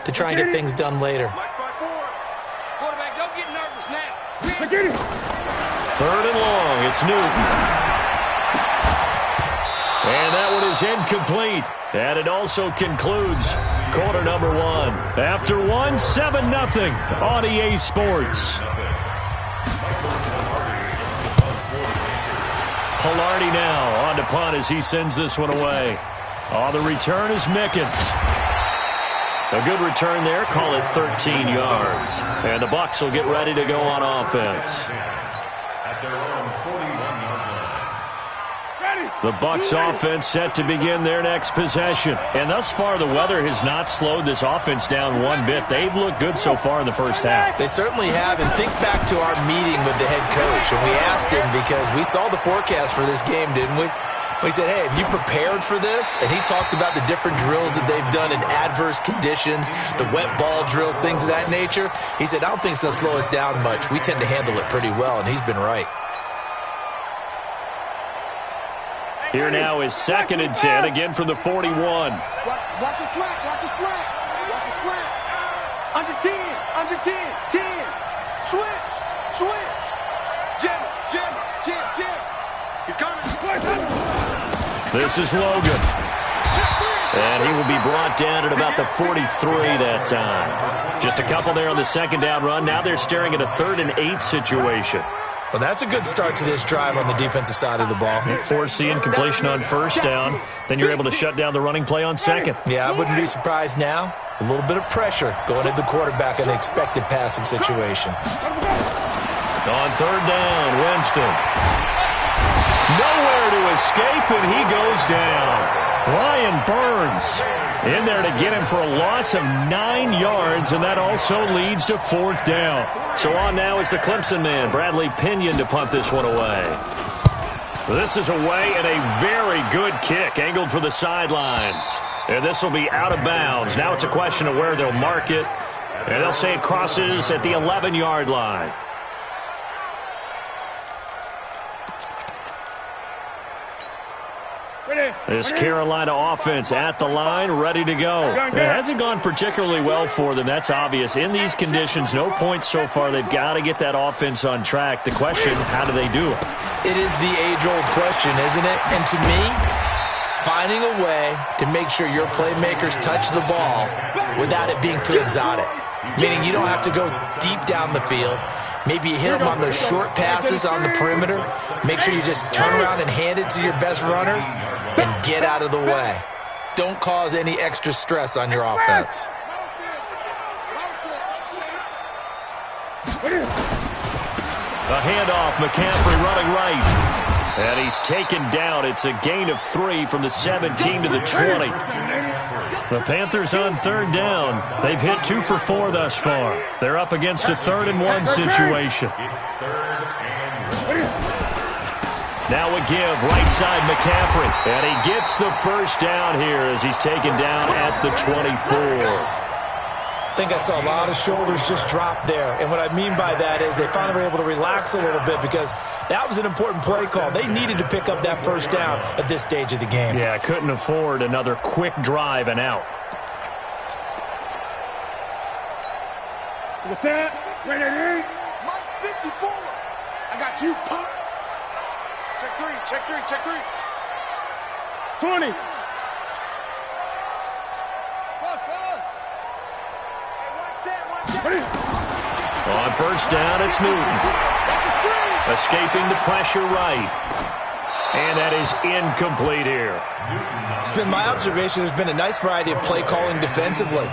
to try and get things done later. Quarterback, don't get nervous now. Get it. 3rd and long. It's Newton. And that one is incomplete. And it also concludes quarter number 1. After 1, 7-0 on EA Sports. Pilardi now on to punt as he sends this one away. The return is Mickens. A good return there. Call it 13 yards. And the Bucs will get ready to go on offense. The Bucs offense set to begin their next possession. And thus far, the weather has not slowed this offense down one bit. They've looked good so far in the first half. They certainly have. And think back to our meeting with the head coach. And we asked him because we saw the forecast for this game, didn't we? We said, hey, have you prepared for this? And he talked about the different drills that they've done in adverse conditions, the wet ball drills, things of that nature. He said, I don't think it's going to slow us down much. We tend to handle it pretty well, and he's been right. Here now is 2nd and 10, again from the 41. Watch a slack, watch a slack, watch a slack. Under 10, under 10, 10. Switch, switch. Jim. He's coming. This is Logan. And he will be brought down at about the 43 that time. Just a couple there on the 2nd down run. Now they're staring at a 3rd and 8 situation. Well, that's a good start to this drive on the defensive side of the ball. Forcing completion on 1st down. Then you're able to shut down the running play on 2nd. Yeah, I wouldn't be surprised now. A little bit of pressure going at the quarterback in the expected passing situation. On 3rd down, Winston. Nowhere to escape, and he goes down. Brian Burns in there to get him for a loss of 9 yards, and that also leads to 4th down. So on now is the Clemson man, Bradley Pinion, to punt this one away. This is away and a very good kick, angled for the sidelines. And this will be out of bounds. Now it's a question of where they'll mark it, and they'll say it crosses at the 11-yard line. This Carolina offense at the line, ready to go. It hasn't gone particularly well for them, that's obvious. In these conditions, no points so far. They've got to get that offense on track. The question, how do they do it? It is the age-old question, isn't it? And to me, finding a way to make sure your playmakers touch the ball without it being too exotic. Meaning you don't have to go deep down the field. Maybe you hit them on those short passes on the perimeter. Make sure you just turn around and hand it to your best runner and get out of the way. Don't cause any extra stress on your offense. A handoff, McCaffrey running right. And he's taken down. It's a gain of 3 from the 17 to the 20. The Panthers on 3rd down. They've hit 2 for 4 thus far. They're up against a 3rd and 1 situation. Now a give, right side McCaffrey. And he gets the 1st down here as he's taken down at the 24. I think I saw a lot of shoulders just drop there. And what I mean by that is they finally were able to relax a little bit because that was an important play call. They needed to pick up that 1st down at this stage of the game. Yeah, couldn't afford another quick drive and out. What's that? Ready? Mike 54. I got you, punk. Check 3. 20. On 1st down, it's Newton. Escaping the pressure right. And that is incomplete here. It's been my observation there's been a nice variety of play calling defensively.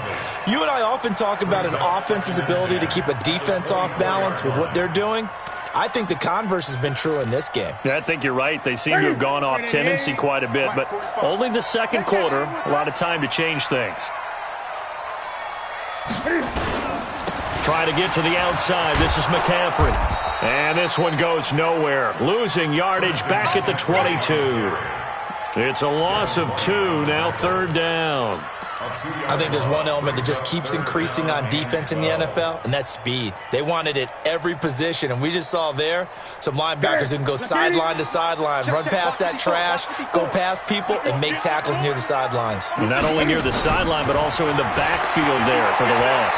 You and I often talk about an offense's ability to keep a defense off balance with what they're doing. I think the converse has been true in this game. Yeah, I think you're right. They seem to have gone off tendency quite a bit, but only the 2nd quarter, a lot of time to change things. Try to get to the outside. This is McCaffrey. And this one goes nowhere. Losing yardage back at the 22. It's a loss of 2, now 3rd down. I think there's one element that just keeps increasing on defense in the NFL, and that's speed. They want it at every position, and we just saw there some linebackers who can go sideline to sideline, run past that trash, go past people, and make tackles near the sidelines. And not only near the sideline, but also in the backfield there for the loss.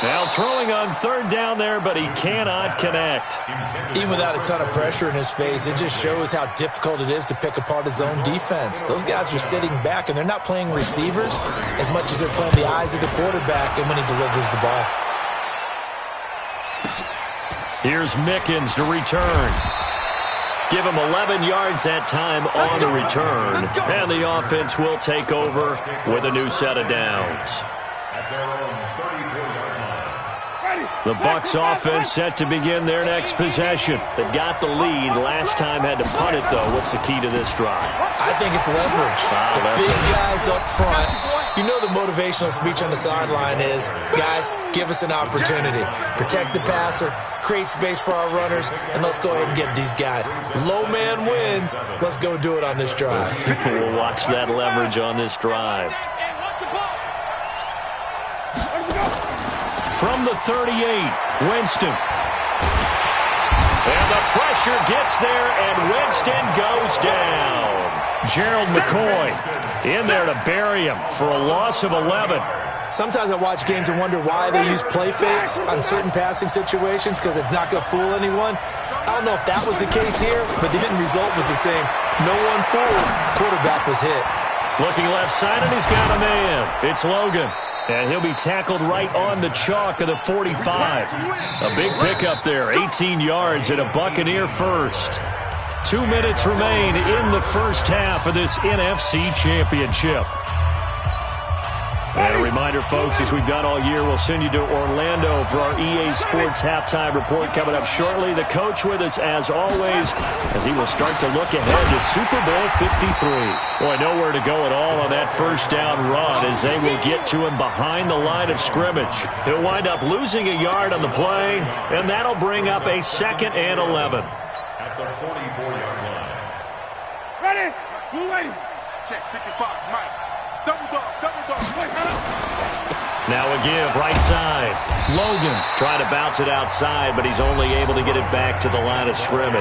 Now throwing on third down there, but he cannot connect. Even without a ton of pressure in his face, it just shows how difficult it is to pick apart his own defense. Those guys are sitting back, and they're not playing receivers as much as they're playing the eyes of the quarterback and when he delivers the ball. Here's Mickens to return. Give him 11 yards that time on the return. And the offense will take over with a new set of downs. The Bucs offense set to begin their next possession. They've got the lead. Last time had to punt it, though. What's the key to this drive? I think it's leverage. The big guys up front. You know the motivational speech on the sideline is, guys, give us an opportunity. Protect the passer, create space for our runners, and let's go ahead and get these guys. Low man wins. Let's go do it on this drive. We'll watch that leverage on this drive. From the 38, Winston. And the pressure gets there, and Winston goes down. Gerald McCoy in there to bury him for a loss of 11. Sometimes I watch games and wonder why they use play fakes on certain passing situations, because it's not going to fool anyone. I don't know if that was the case here, but the end result was the same. No one fooled. The quarterback was hit. Looking left side, and he's got a man. It's Logan. And he'll be tackled right on the chalk of the 45. A big pickup there, 18 yards and a Buccaneer first. 2 minutes remain in the first half of this NFC Championship. And a reminder, folks, as we've done all year, we'll send you to Orlando for our EA Sports Halftime Report coming up shortly. The coach with us, as always, as he will start to look ahead to Super Bowl 53. Boy, nowhere to go at all on that first down run as they will get to him behind the line of scrimmage. He'll wind up losing a yard on the play, and that'll bring up a 2nd and 11. At the 44-yard line. Ready? Move ready. Check 55, Mike. Double dog, double dog. Wait, now a give, right side. Logan trying to bounce it outside, but he's only able to get it back to the line of scrimmage.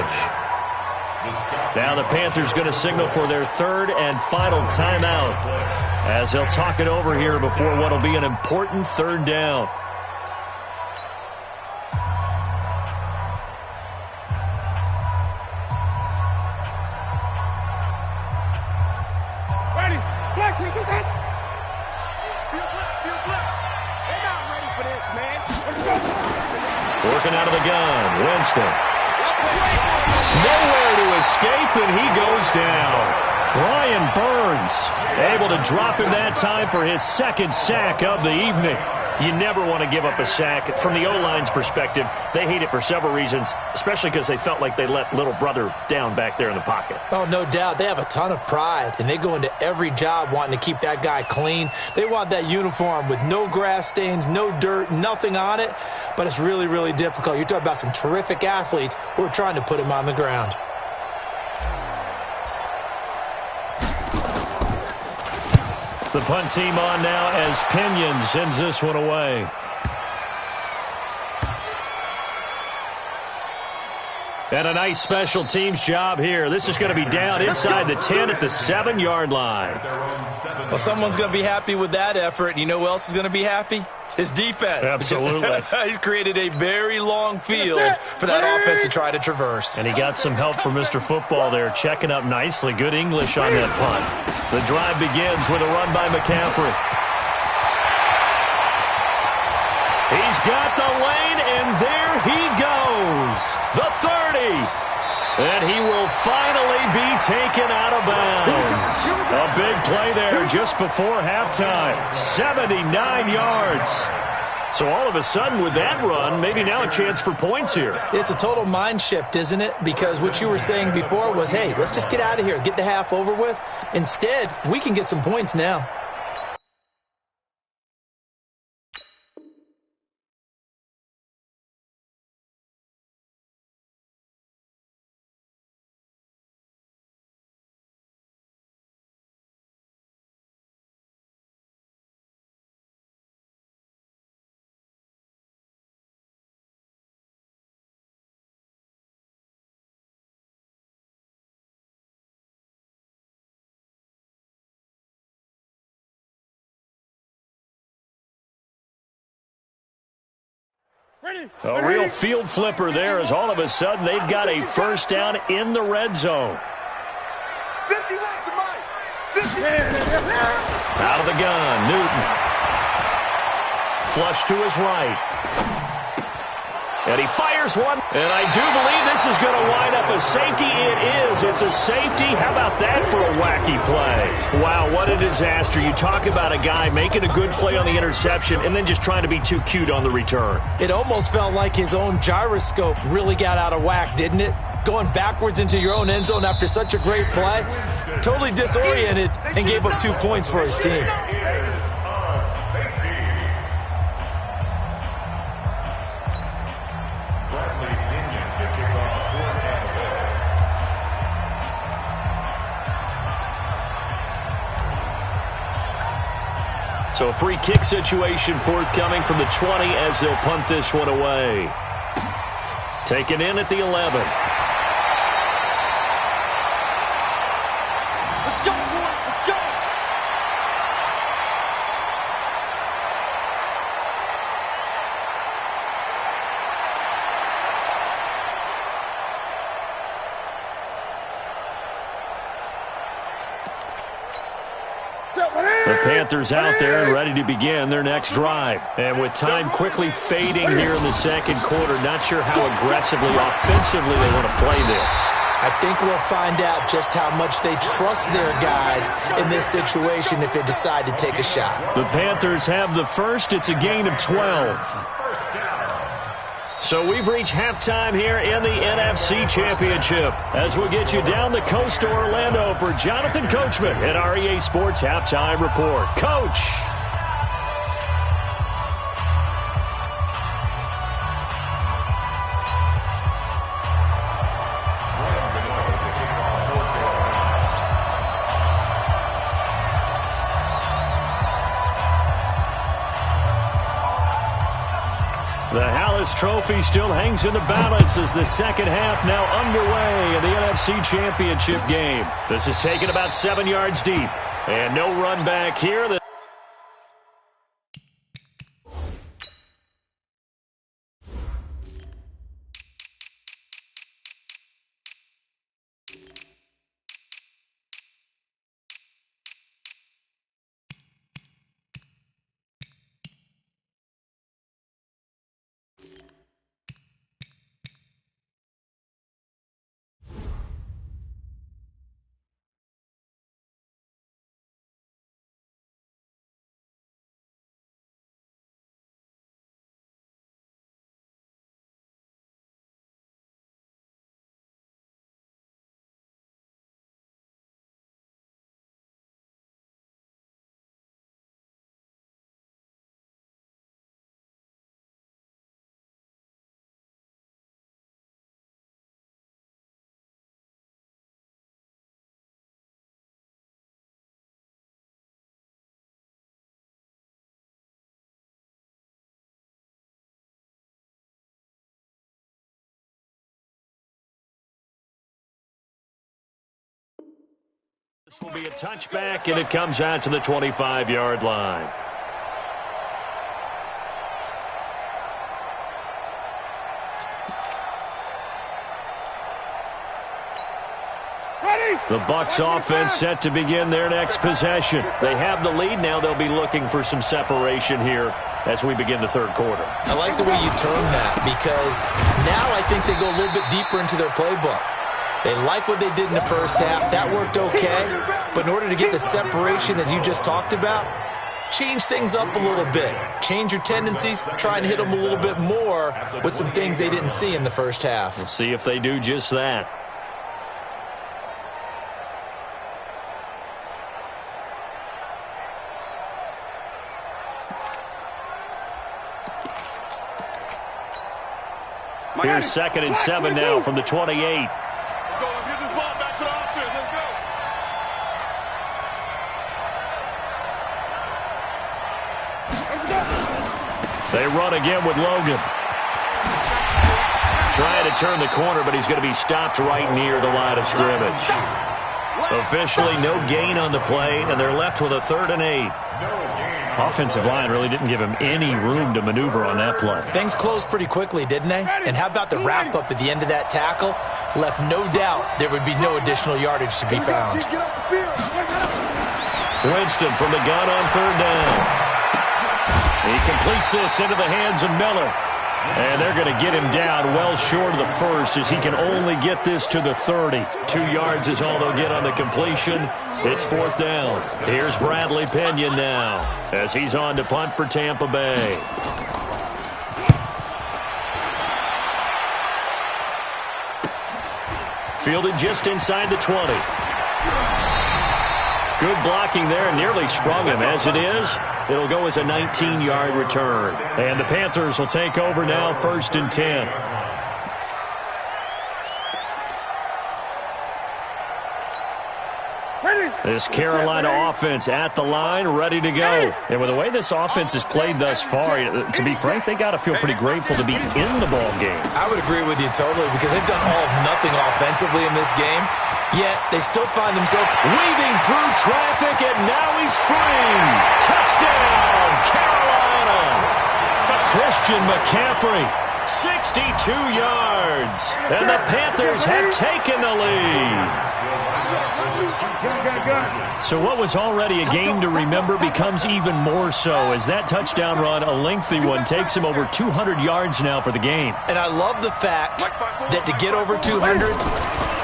Now the Panthers going to signal for their 3rd and final timeout as they'll talk it over here before what will be an important 3rd down. Working out of the gun, Winston. Nowhere to escape, and he goes down. Brian Burns able to drop him that time for his 2nd sack of the evening. You never want to give up a sack. From the O-line's perspective, they hate it for several reasons, especially because they felt like they let little brother down back there in the pocket. Oh, no doubt. They have a ton of pride, and they go into every job wanting to keep that guy clean. They want that uniform with no grass stains, no dirt, nothing on it, but it's really, really difficult. You're talking about some terrific athletes who are trying to put him on the ground. The punt team on now as Pinion sends this one away. And a nice special teams job here. This is going to be down inside the 10 at the 7-yard line. Well, someone's going to be happy with that effort. You know who else is going to be happy? His defense. Absolutely. He's created a very long field for that offense to try to traverse. And he got some help from Mr. Football there, checking up nicely. Good English on that punt. The drive begins with a run by McCaffrey. He's got the lane, and there he goes. The 30. And he will finally be taken out of bounds. A big play there just before halftime. 79 yards. So all of a sudden with that run, maybe now a chance for points here. It's a total mind shift, isn't it? Because what you were saying before was, hey, let's just get out of here, get the half over with. Instead, we can get some points now. A real field flipper there as all of a sudden they've got a first down in the red zone. 50 left to Mike. 50. Out of the gun, Newton. Flush to his right. And he fires one. And I do believe this is going to wind up a safety. It is. It's a safety. How about that for a wacky play? Wow, what a disaster. You talk about a guy making a good play on the interception and then just trying to be too cute on the return. It almost felt like his own gyroscope really got out of whack, didn't it? Going backwards into your own end zone after such a great play. Totally disoriented and gave up 2 points for his team. So a free kick situation forthcoming from the 20 as they'll punt this one away. Taken in at the 11. Let's go, boy. Let's go. The Panthers out there and ready to begin their next drive. And with time quickly fading here in the second quarter, not sure how aggressively, offensively they want to play this. I think we'll find out just how much they trust their guys in this situation if they decide to take a shot. The Panthers have the first. It's a gain of 12. So we've reached halftime here in the NFC Championship as we'll get you down the coast to Orlando for Jonathan Coachman at our EA Sports Halftime Report. Coach! The Hallis Trophy still hangs in the balance as the second half now underway in the NFC Championship game. This is taken about 7 yards deep. And no run back here. This will be a touchback, and it comes out to the 25-yard line. The Bucs offense set to begin their next possession. They have the lead. Now they'll be looking for some separation here as we begin the third quarter. I like the way you term that because now I think they go a little bit deeper into their playbook. They like what they did in the first half. That worked okay. But in order to get the separation that you just talked about, change things up a little bit. Change your tendencies. Try and hit them a little bit more with some things they didn't see in the first half. We'll see if they do just that. Here's 2nd and 7 now from the 28. Let's go. Let's get this ball back to the offense. Let's go. They run again with Logan. Trying to turn the corner, but he's going to be stopped right near the line of scrimmage. Officially, no gain on the play, and they're left with a 3rd and 8. Offensive line really didn't give him any room to maneuver on that play. Things closed pretty quickly, didn't they? And how about the wrap-up at the end of that tackle? Left no doubt there would be no additional yardage to be found. Winston from the gun on third down. He completes this into the hands of Miller. And they're going to get him down well short of the first as he can only get this to the 30. 2 yards is all they'll get on the completion. It's fourth down. Here's Bradley Pinion now as he's on to punt for Tampa Bay. Fielded just inside the 20. Good blocking there, nearly sprung him. As it is, it'll go as a 19-yard return. And the Panthers will take over now, 1st and 10. This Carolina offense at the line, ready to go. And with the way this offense has played thus far, to be frank, they got to feel pretty grateful to be in the ball game. I would agree with you totally because they've done all of nothing offensively in this game, yet they still find themselves weaving through traffic, and now he's free. Touchdown, Carolina. Christian McCaffrey, 62 yards. And the Panthers have taken the lead. So what was already a game to remember becomes even more so as that touchdown run, a lengthy one, takes him over 200 yards now for the game. And I love the fact that to get over 200,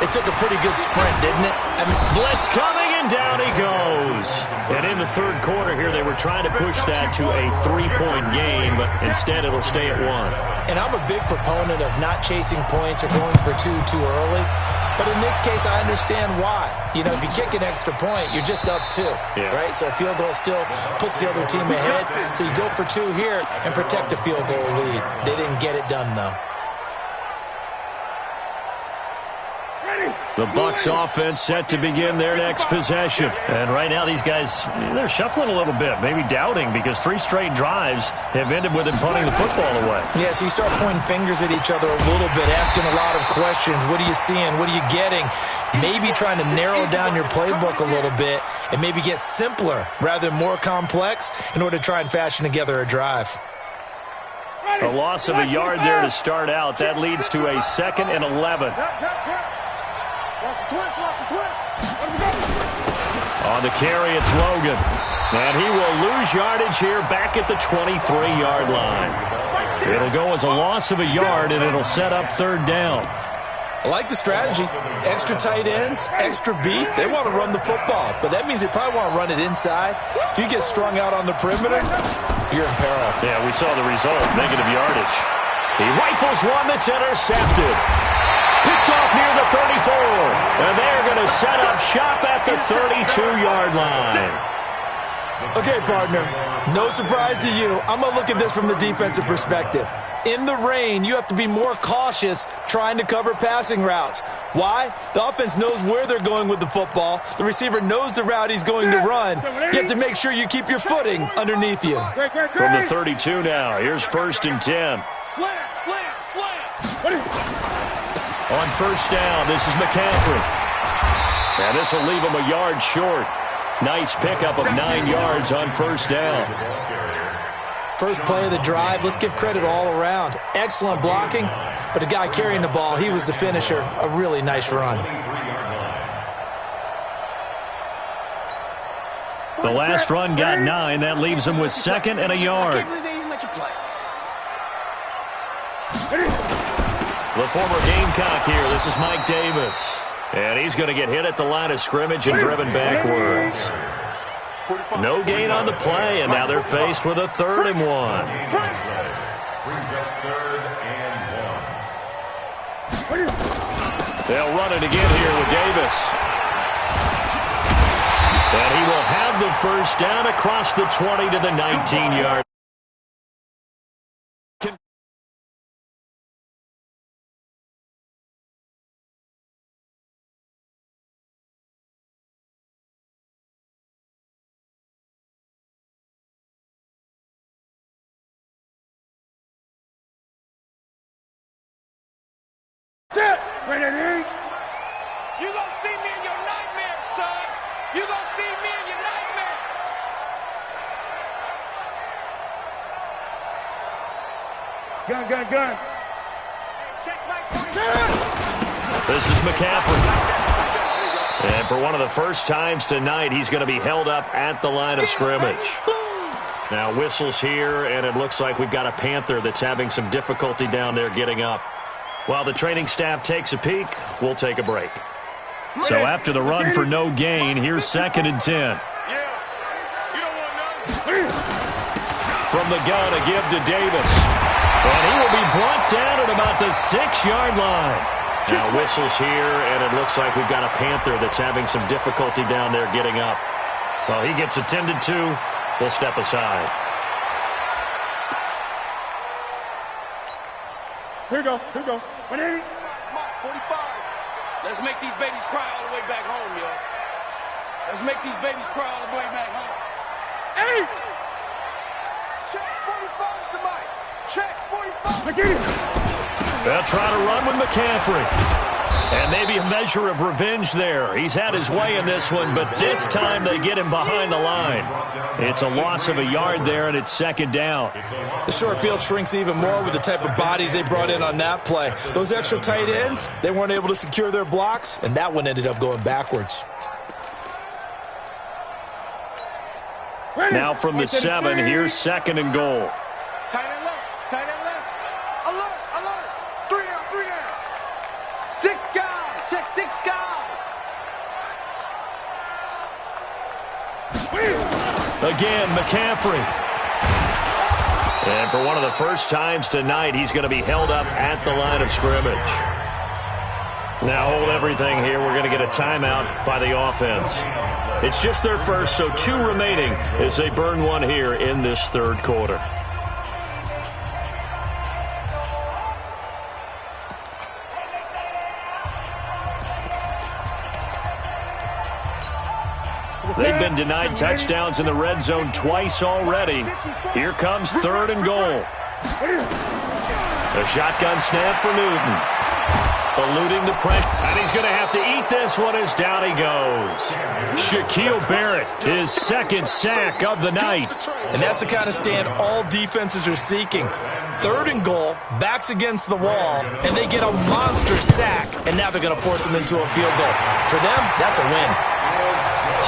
it took a pretty good sprint, didn't it? I mean, blitz coming, and down he goes. And in the third quarter here, they were trying to push that to a 3-point game, but instead it'll stay at 1. And I'm a big proponent of not chasing points or going for two too early. But in this case, I understand why. You know, if you kick an extra point, you're just up 2, right? So a field goal still puts the other team ahead. So you go for 2 here and protect the field goal lead. They didn't get it done, though. The Bucs offense set to begin their next possession. And right now these guys, they're shuffling a little bit, maybe doubting, because 3 straight drives have ended with them punting the football away. Yeah, so you start pointing fingers at each other a little bit, asking a lot of questions. What are you seeing? What are you getting? Maybe trying to narrow down your playbook a little bit and maybe get simpler rather than more complex in order to try and fashion together a drive. A loss of a yard there to start out. That leads to a 2nd and 11. On the carry, it's Logan. And he will lose yardage here back at the 23-yard line. It'll go as a loss of a yard, and it'll set up 3rd down. I like the strategy. Extra tight ends, extra beef. They want to run the football, but that means they probably want to run it inside. If you get strung out on the perimeter, you're in peril. Yeah, we saw the result, negative yardage. He rifles one that's intercepted. Picked off near the 34. And they're going to set up shop at the 32-yard line. Okay, partner, no surprise to you. I'm going to look at this from the defensive perspective. In the rain, you have to be more cautious trying to cover passing routes. Why? The offense knows where they're going with the football. The receiver knows the route he's going to run. You have to make sure you keep your footing underneath you. From the 32 now, here's 1st and 10. On 1st down, this is McCaffrey. And this will leave him a yard short. Nice pickup of 9 yards on 1st down. First play of the drive, let's give credit all around. Excellent blocking, but the guy carrying the ball, he was the finisher. A really nice run. The last run got 9. That leaves him with 2nd and a yard. The former Gamecock here. This is Mike Davis. And he's going to get hit at the line of scrimmage and driven backwards. No gain on the play, and now they're faced with a 3rd and 1. They'll run it again here with Davis. And he will have the 1st down across the 20 to the 19-yard. You gonna see me in your nightmare, son. You gonna see me in your nightmare. Gun, gun, gun. This is McCaffrey. And for one of the first times tonight, he's going to be held up at the line of scrimmage. Now whistles here, and it looks like we've got a Panther that's having some difficulty down there getting up. While the training staff takes a peek, we'll take a break. So after the run for no gain, here's 2nd and 10. From the gun, a give to Davis. And he will be brought down at about the 6-yard line. Now whistles here, and it looks like we've got a Panther that's having some difficulty down there getting up. Well, he gets attended to. We'll step aside. Here we go. 180. 45. Let's make these babies cry all the way back home, yo. Let's make these babies cry all the way back home. Hey! Check 45 to Mike. Check 45. They'll try to run with McCaffrey. And maybe a measure of revenge there. He's had his way in this one, but this time they get him behind the line. It's a loss of a yard there, and it's 2nd down. The short field shrinks even more with the type of bodies they brought in on that play. Those extra tight ends, they weren't able to secure their blocks, and that one ended up going backwards. Now from the 7, here's 2nd and goal. Tight end left. Tight end left. I love it. 3 down. 6 guys. Check 6 guys. Again, McCaffrey. And for one of the first times tonight, he's going to be held up at the line of scrimmage. Now hold everything here. We're going to get a timeout by the offense. It's just their first, so 2 remaining as they burn one here in this 3rd quarter. They've been denied touchdowns in the red zone twice already. Here comes 3rd and goal. A shotgun snap for Newton. Eluding the pressure. And he's going to have to eat this one as down he goes. Shaquille Barrett, his 2nd sack of the night. And that's the kind of stand all defenses are seeking. 3rd and goal, backs against the wall, and they get a monster sack. And now they're going to force them into a field goal. For them, that's a win.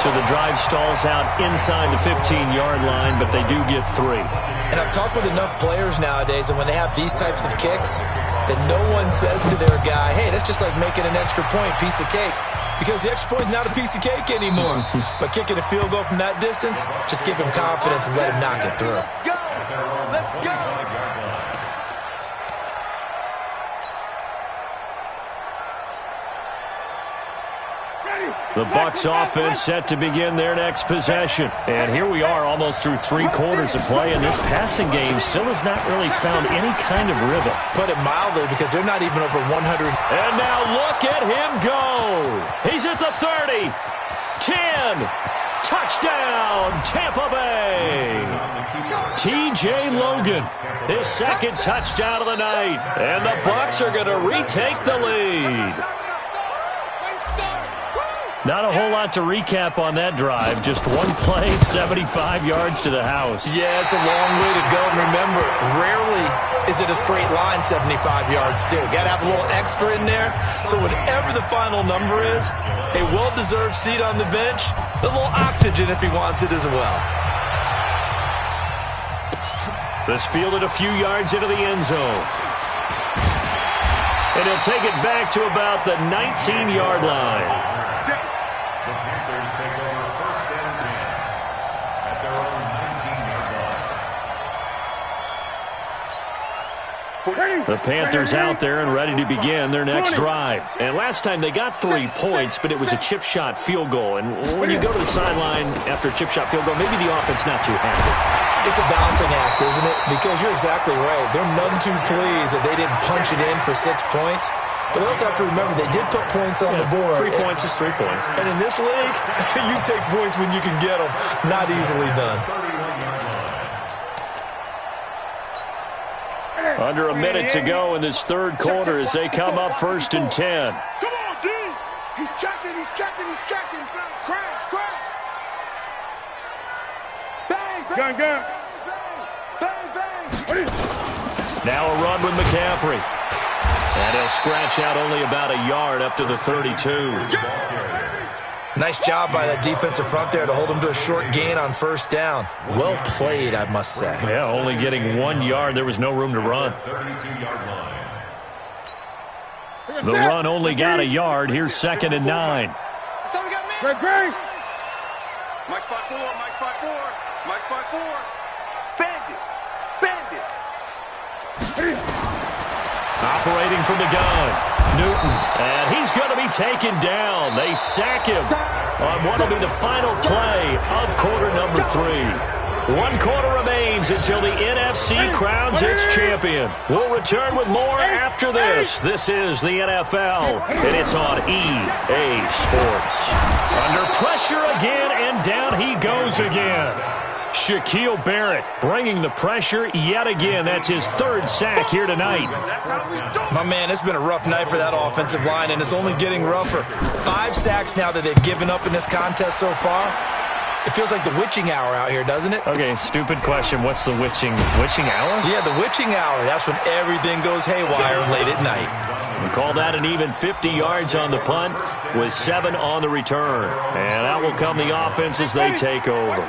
So the drive stalls out inside the 15-yard line, but they do get 3. And I've talked with enough players nowadays, and when they have these types of kicks, that no one says to their guy, hey, that's just like making an extra point, piece of cake. Because the extra point is not a piece of cake anymore. But kicking a field goal from that distance, just give him confidence and let him knock it through. Let's go. The Bucs offense set to begin their next possession. And here we are almost through 3 quarters of play, and this passing game still has not really found any kind of rhythm. Put it mildly, because they're not even over 100. And now look at him go. He's at the 30. 10. Touchdown, Tampa Bay. T.J. Logan, his 2nd touchdown of the night. And the Bucs are going to retake the lead. Not a whole lot to recap on that drive. Just one play, 75 yards to the house. Yeah, it's a long way to go. And remember, rarely is it a straight line 75 yards, too. Got to have a little extra in there. So whatever the final number is, a well-deserved seat on the bench, a little oxygen if he wants it as well. This fielded a few yards into the end zone. And he'll take it back to about the 19-yard line. The Panthers out there and ready to begin their next drive. And last time they got 3 points, but it was a chip shot field goal. And when you go to the sideline after a chip shot field goal, maybe the offense not too happy. It's a balancing act, isn't it? Because you're exactly right. They're none too pleased that they didn't punch it in for 6 points. But they also have to remember they did put points on the board. 3 points is 3 points. And in this league, you take points when you can get them. Not easily done. Under a minute to go in this 3rd quarter as they come up 1st and 10. Come on, D. He's checking. Crash. Bang. Gun. Bang. Now a run with McCaffrey. And he'll scratch out only about a yard up to the 32. Nice job by that defensive front there to hold him to a short gain on first down. Well played, I must say. Yeah, only getting 1 yard. There was no room to run. The run only got a yard. Here's 2nd and 9. Great. Mike 5-4, Mike 5-4, Mike 5-4. Bandit. Operating from the gun, Newton, and he's going to be taken down. They sack him on what will be the final play of quarter number 3. 1 quarter remains until the NFC crowns its champion. We'll return with more after this. This is the NFL, and it's on EA Sports. Under pressure again, and down he goes again. Shaquille Barrett bringing the pressure yet again. That's his 3rd sack here tonight. My man, it's been a rough night for that offensive line, and it's only getting rougher. 5 sacks now that they've given up in this contest so far. It feels like the witching hour out here, doesn't it? Okay, stupid question. What's the witching hour? Yeah, the witching hour. That's when everything goes haywire late at night. We call that an even 50 yards on the punt with 7 on the return. And out will come the offense as they take over.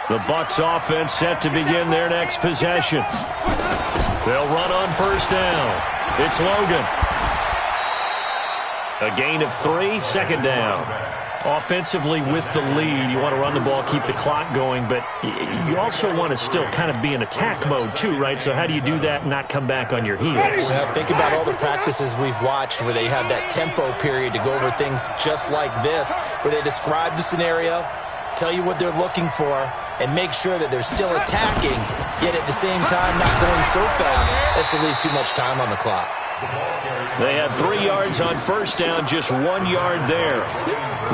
The Bucs offense set to begin their next possession. They'll run on first down. It's Logan. A gain of 3, 2nd down. Offensively with the lead, you want to run the ball, keep the clock going, but you also want to still kind of be in attack mode too, right? So how do you do that and not come back on your heels? Well, think about all the practices we've watched where they have that tempo period to go over things just like this, where they describe the scenario, tell you what they're looking for, and make sure that they're still attacking, yet at the same time not going so fast as to leave too much time on the clock. They had 3 yards on first down, just 1 yard there.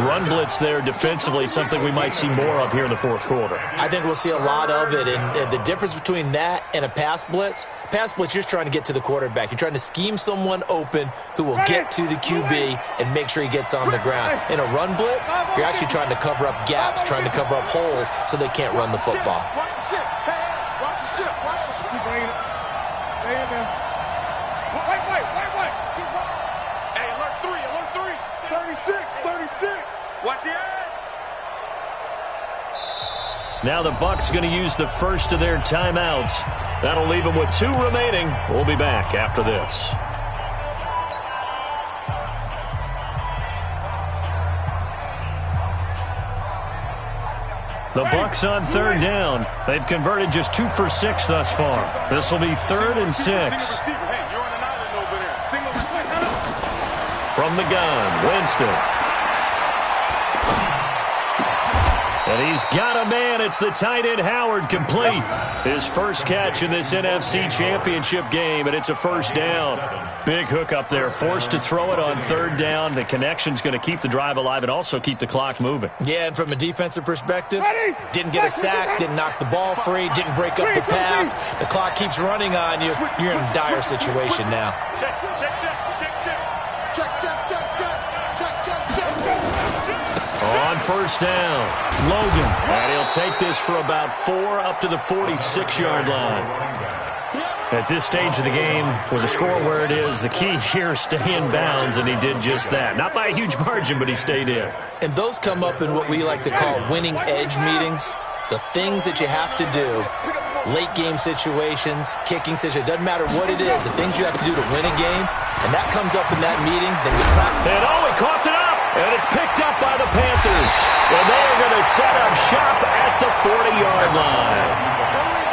Run blitz there defensively, something we might see more of here in the 4th quarter. I think we'll see a lot of it, and the difference between that and a pass blitz, you're just trying to get to the quarterback. You're trying to scheme someone open who will get to the QB and make sure he gets on the ground. In a run blitz, you're actually trying to cover up gaps, trying to cover up holes so they can't run the football. Watch the ship. Watch the ship. Keep bringing it. Stay in there. Wait. Hey, alert 3. 36. Watch the edge. Now the Bucs going to use the first of their timeouts. That'll leave them with 2 remaining. We'll be back after this. The Bucs on 3rd down. They've converted just 2 for 6 thus far. This will be 3rd and 6. From the gun, Winston. And he's got a man. It's the tight end Howard, complete. His first catch in this NFC Championship game, and it's a first down. Big hook up there, forced to throw it on 3rd down. The connection's going to keep the drive alive and also keep the clock moving. Yeah, and from a defensive perspective, didn't get a sack, didn't knock the ball free, didn't break up the pass. The clock keeps running on you. You're in a dire situation now. On first down, Logan. And he'll take this for about 4 up to the 46-yard line. At this stage of the game, with the score where it is, the key here is stay in bounds, and he did just that. Not by a huge margin, but he stayed in. And those come up in what we like to call winning edge meetings. The things that you have to do, late game situations, kicking situations, doesn't matter what it is, the things you have to do to win a game, and that comes up in that meeting, then you practice. And he coughed it up, and it's picked up by the Panthers. And they are going to set up shop at the 40-yard line.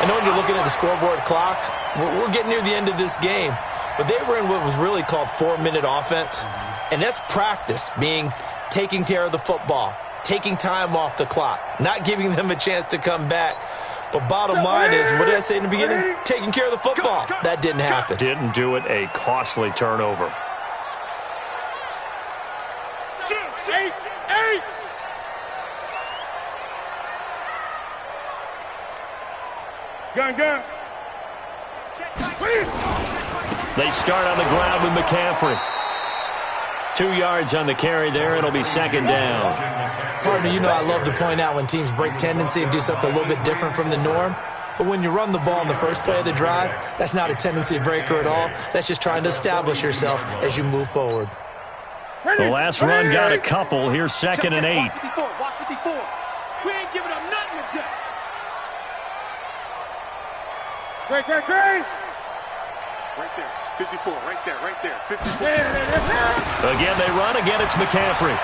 I know when you're looking at the scoreboard clock, we're getting near the end of this game, but they were in what was really called 4-minute offense, and that's practice, meaning taking care of the football, taking time off the clock, not giving them a chance to come back. But bottom line is, what did I say in the beginning? Taking care of the football. That didn't happen. Didn't do it. A costly turnover. Eight. Gun. They start on the ground with McCaffrey. 2 yards on the carry there. It'll be 2nd down. Partner, you know I love to point out when teams break tendency and do something a little bit different from the norm. But when you run the ball in the first play of the drive, that's not a tendency breaker at all. That's just trying to establish yourself as you move forward. The last run got a couple. Here's 2nd and 8. Watch 54. Watch 54. We ain't giving up nothing today. Great. Right there. 54. Right there. 54. Again, they run. Again, it's McCaffrey.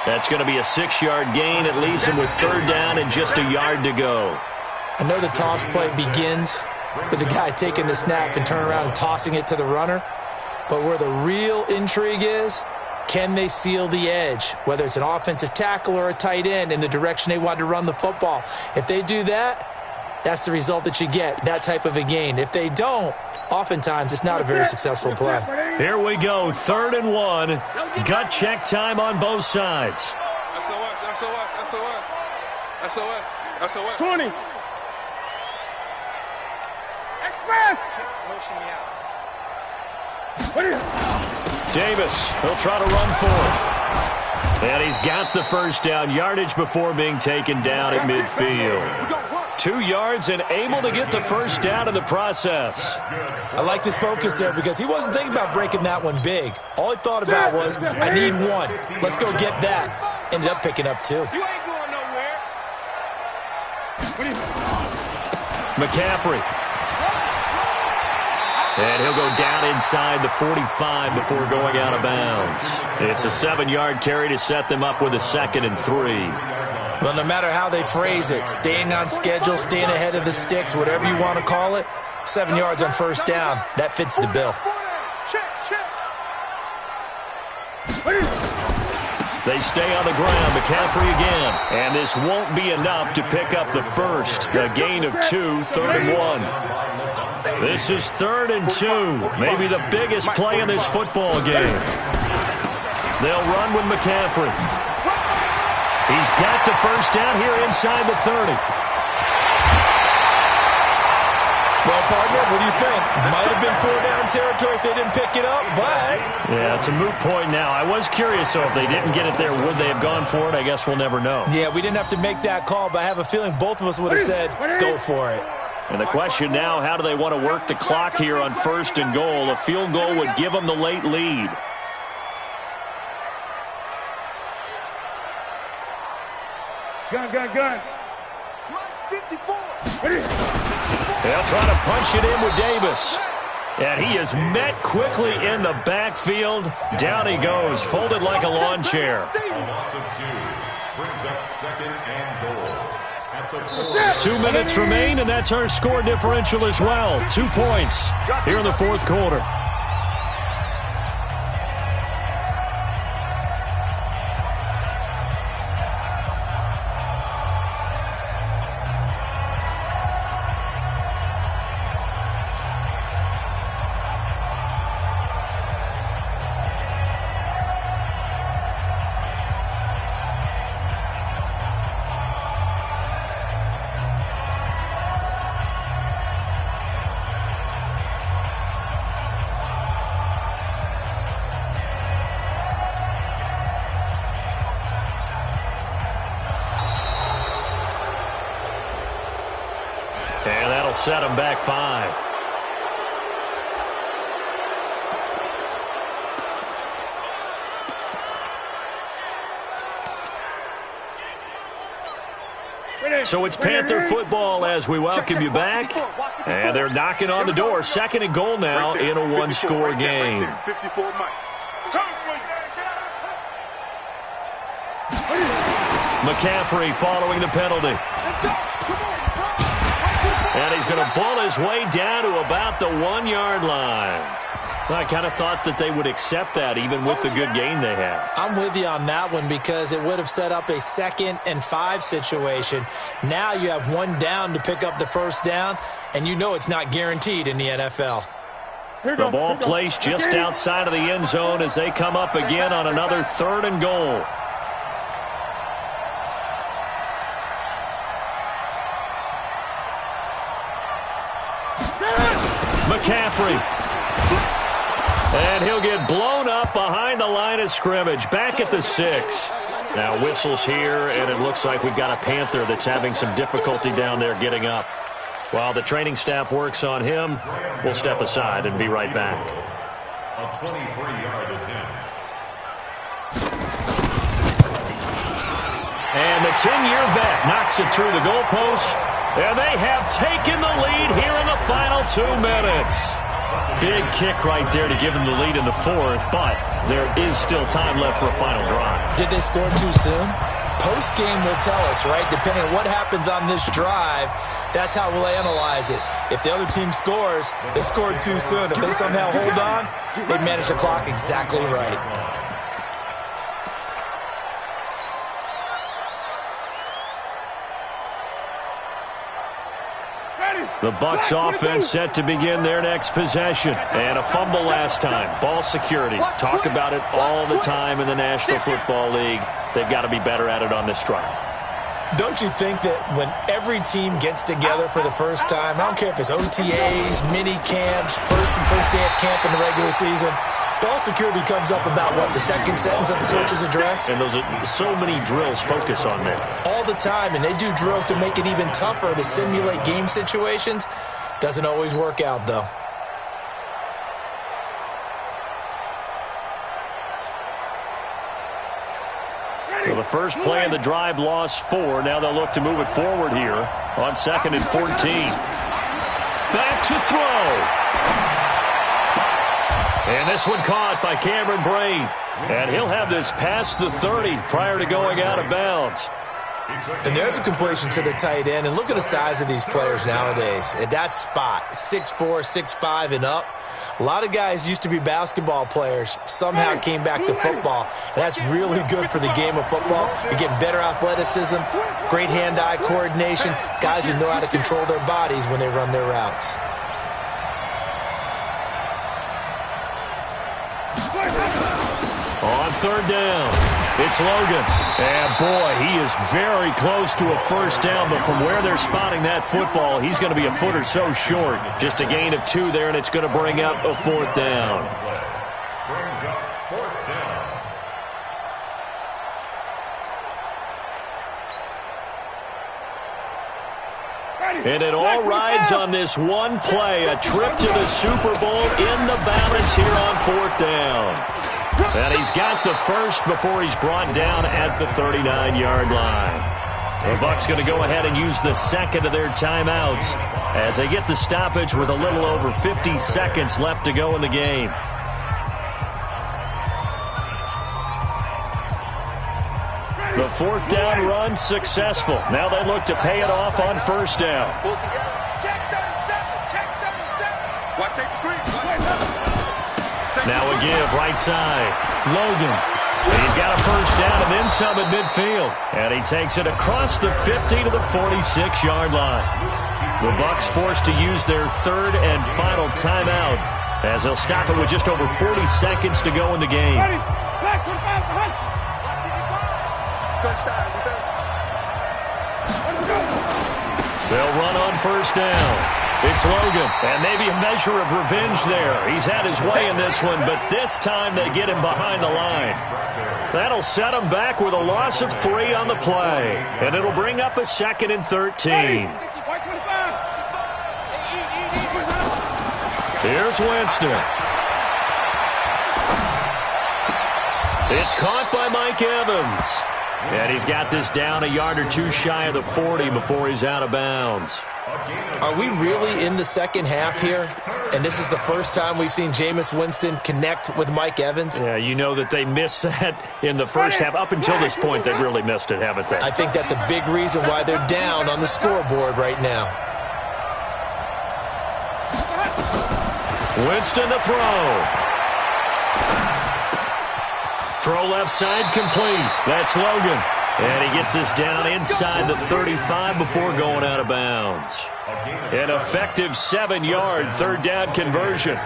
That's going to be a 6-yard gain. It leaves him with 3rd down and just a yard to go. I know the toss play begins with the guy taking the snap and turning around and tossing it to the runner. But where the real intrigue is, can they seal the edge, whether it's an offensive tackle or a tight end, in the direction they want to run the football? If they do that, that's the result that you get, that type of a gain. If they don't, oftentimes it's not a very successful play. Here we go, 3rd and 1. Gut check time on both sides. SOS. 20. Express. Motion me out. Davis, he'll try to run for it. And he's got the 1st down, yardage before being taken down at midfield. 2 yards and able to get the 1st down in the process. I liked his focus there because he wasn't thinking about breaking that one big. All he thought about was, I need 1. Let's go get that. Ended up picking up 2. You ain't going nowhere. McCaffrey. And he'll go down inside the 45 before going out of bounds. It's a 7-yard carry to set them up with a 2nd and 3. Well, no matter how they phrase it, staying on schedule, staying ahead of the sticks, whatever you want to call it, 7 yards on 1st down, that fits the bill. They stay on the ground. McCaffrey again. And this won't be enough to pick up the 1st. A gain of 2, 3rd and 1. This is 3rd and 2. Maybe the biggest play in this football game. They'll run with McCaffrey. He's got the 1st down here inside the 30. Well, partner, what do you think? Might have been 4-down territory if they didn't pick it up, but... Yeah, it's a moot point now. I was curious, so if they didn't get it there, would they have gone for it? I guess we'll never know. Yeah, we didn't have to make that call, but I have a feeling both of us would have said, go for it. And the question now, how do they want to work the clock here on 1st and goal? A field goal would give them the late lead. Gun. 54. They'll try to punch it in with Davis. And he is met quickly in the backfield. Down he goes, folded like a lawn chair. Loss of 2 brings up 2nd and goal. 2 minutes remain, and that's our score differential as well. 2 points here in the 4th quarter. And that'll set them back 5. So it's Panther football as we welcome you back. And they're knocking on the door. 2nd and goal now in a 1-score game. 54 Mike. McCaffrey following the penalty. And he's going to bull his way down to about the 1-yard line. I kind of thought that they would accept that even with the good game they had. I'm with you on that one because it would have set up a 2nd and 5 situation. Now you have 1 down to pick up the 1st down, and you know it's not guaranteed in the NFL. The ball placed just outside of the end zone as they come up again on another 3rd and goal. McCaffrey. And he'll get blown up behind the line of scrimmage. Back at the 6. Now whistles here, and it looks like we've got a Panther that's having some difficulty down there getting up. While the training staff works on him, we'll step aside and be right back. A 23-yard attempt. And the 10-year vet knocks it through the goalpost, and they have taken the lead here in the final 2 minutes. Big kick right there to give them the lead in the fourth, but there is still time left for a final drive. Did they score too soon? Post-game will tell us, right? Depending on what happens on this drive, that's how we'll analyze it. If the other team scores, they scored too soon. If they somehow hold on, they managed the clock exactly right. The Bucs offense set to begin their next possession. And a fumble last time. Ball security. Talk about it all the time in the National Football League. They've got to be better at it on this drive. Don't you think that when every team gets together for the first time, I don't care if it's OTAs, mini camps, first day of camp in the regular season, ball security comes up about, what, the second sentence of the coach's address? And those are so many drills focus on that. All the time, and they do drills to make it even tougher to simulate game situations. Doesn't always work out, though. So the first play of the drive lost 4. Now they'll look to move it forward here on 2nd and 14. Back to throw. And this one caught by Cameron Brain. And he'll have this past the 30 prior to going out of bounds. And there's a completion to the tight end. And look at the size of these players nowadays. At that spot, 6'4", 6'5", and up. A lot of guys used to be basketball players, somehow came back to football. And that's really good for the game of football. You're getting better athleticism, great hand-eye coordination, guys who know how to control their bodies when they run their routes. On 3rd down, it's Logan. And boy, he is very close to a first down, but from where they're spotting that football, he's going to be a foot or so short. Just a gain of 2 there, and it's going to bring up a 4th down. Brings up 4th down. And it all rides on this one play, a trip to the Super Bowl in the balance here on 4th down. And he's got the first before he's brought down at the 39-yard line. The Bucs going to go ahead and use the second of their timeouts as they get the stoppage with a little over 50 seconds left to go in the game. The 4th down run successful. Now they look to pay it off on 1st down. Check 37. Check 37. Watch safety 3. Now a give right side. Logan. He's got a first down and then some at midfield. And he takes it across the 50 to the 46-yard line. The Bucs forced to use their 3rd and final timeout as they'll stop it with just over 40 seconds to go in the game. Touchdown, defense. They'll run on 1st down. It's Logan, and maybe a measure of revenge there. He's had his way in this one, but this time they get him behind the line. That'll set him back with a loss of 3 on the play, and it'll bring up a 2nd and 13. Here's Winston. It's caught by Mike Evans. And he's got this down a yard or 2 shy of the 40 before he's out of bounds. Are we really in the second half here? And this is the first time we've seen Jameis Winston connect with Mike Evans? Yeah, you know that they missed that in the first half. Up until this point, they've really missed it, haven't they? I think that's a big reason why they're down on the scoreboard right now. Winston to throw. Throw left side complete. That's Logan. And he gets us down inside the 35 before going out of bounds. An effective 7-yard 3rd down conversion.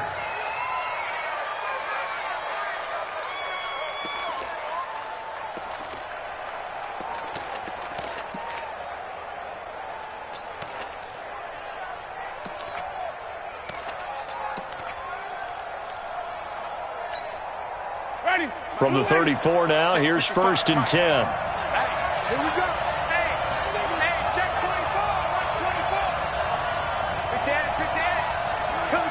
From the 34 now, here's 1st and 10. Here we go. Hey, check 24. Watch 24. Pick the edge. Come.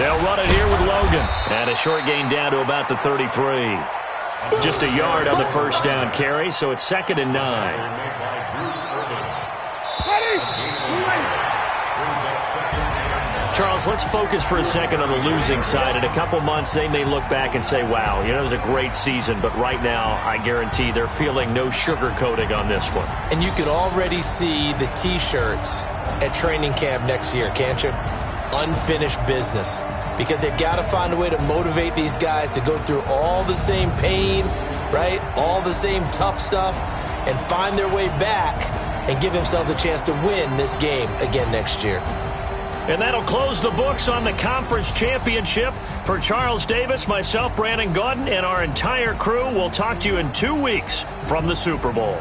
They'll run it here with Logan. And a short gain down to about the 33. Just a yard on the first down carry, so it's 2nd and 9. Charles, let's focus for a second on the losing side. In a couple months, they may look back and say, wow, it was a great season. But right now, I guarantee they're feeling no sugarcoating on this one. And you can already see the T-shirts at training camp next year, can't you? Unfinished business. Because they've got to find a way to motivate these guys to go through all the same pain, right? All the same tough stuff, and find their way back and give themselves a chance to win this game again next year. And that'll close the books on the conference championship. For Charles Davis, myself, Brandon Gaudin, and our entire crew, we'll talk to you in 2 weeks from the Super Bowl.